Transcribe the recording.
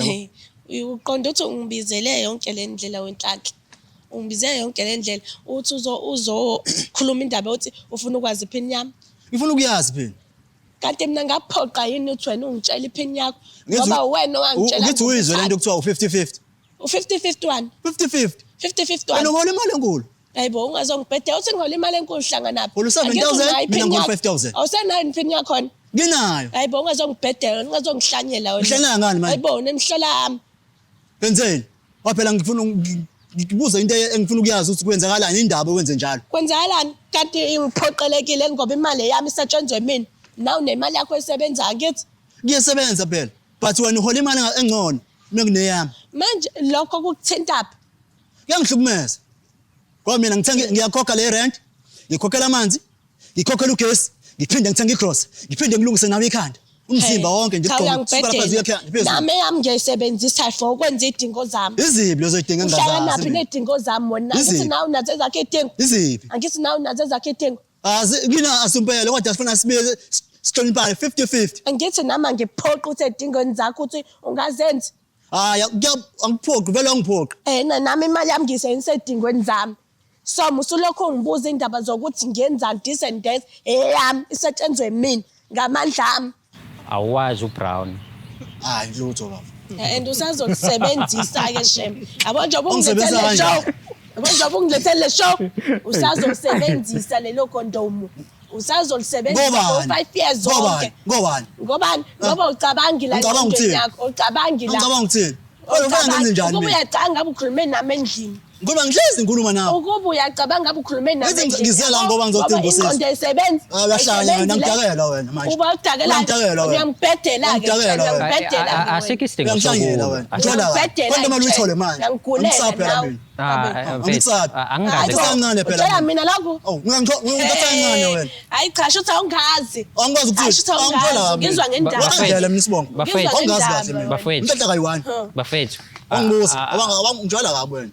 Hey, uqonda ukuthi ungibizele yonke le ndlela wenhlanhla. Ungibizele yonke le ndlela uthi uzokhuluma indaba yokuthi ufuna ukwazi iphini yami. Ngifuna ukuyazi phela. Kanti mina ngaphoqa yini ukuthi wena ungitshela iphini yakho? Ngoba wena owangitshela. Ngithi uyizwe lento kuthiwa u50-50. U50-50 wani? 50-50. 50-50 wani? Wena uhola imali enkulu. Hayibo ungazongibhedela uthi ngihola imali enkulu hlangana naphi? Ulu7,000 mina ngihola 5,000. Awusenayo iphini yakhona? Nginayo. Hayibo ungazongibhedela ungazongihlanyela wena. Ngihlanyela ngani manje? Hayibo nemhlola yami. Benzeni? Waphela ngifuna ngibuza into engifuna ukuyazi ukuthi kwenzakalani indaba wenze njalo. Kwenzakalani? Kanti ngiphoqelekile ngoba imali yami isetshenzwe mina. Nawu nemali yakho esebenza ngithi Ngiyasebenza phela. But wena uhola imali engcono mina kuneyami. manje lokho kukuthintaphi? Kuyangihlukumeza. Ngoba mina ngiyakhokha le rent, ngikhokhela amanzi, ngikhokhela ugesi, ngiphinde ngithenge igross, ngiphinde ngilungise nawe ikhanda. Umzimba wonke nje nami yami ngiyisebenzisa for ukwenza idingo zami. Iziphi lozodinga engazazi? Uhlala naphi nedingo zami wena? Angithi nawe unazo ezakhe idingo. Iziphi? Angithi nawe unazo ezakhe idingo. Mina asumpela kodwa sifuna sibe sihloniphane 50-50. Angithi nami ngiphoqa ukuthi edingweni zakho ukuthi ungazenzi. Hayi angiphoqi vele angiphoqi. Nami imali yami ngiyisebenzisa edingweni zami. So musulokho ungibuza indaba zokuthi ngiyenzani this and that eyami isetshenzwe mina ngamandla ami. Awazi uBrown. Hayi lutho baba. And usazokusebenzisa ke shem. Yabo njengoba ungilethele le show. Yabo njengoba ungilethele le show usazokusebenzisa lelo kondomu. Usazolisebenzisa for 5 years zonke. Ngobani? Ngobani? Ngoba ucabangi la endlini yakho, ucabangi la. Ngicabanga ukuthini? Ufuna ngenze njani mina? mina? Uyacanga ngabe ukhulume nami endlini. Ngoba ngihlezi ngikhuluma nawe. Ukuba uyacabanga ngabe ukhulume nami endlini. Ngizela ngoba ngizodinga usisi. Ingqondo isebenza. Uyahlanya wena ngidakela wena manje. Uba udakela. Uyangibhedela ke. Uyangibhedela. Asikho isidingo Uyahlanyela wena. Uthola la. Kwanta mali uyithole manje. Ngiyakugulela mina. angazi Kancane phela. Utshela mina lokho. Oh, ngingakancane wena. Hayi cha shothi awungazi. Angikwazi ukuthi. Angithola ngizwa ngendaba. Wangidlela mina isibongo. Bafethu. Angazi kahle mina. Bafethu. Ngithatha kayi1. Bafethu. Wangibuza. Awangijwala kabi wena.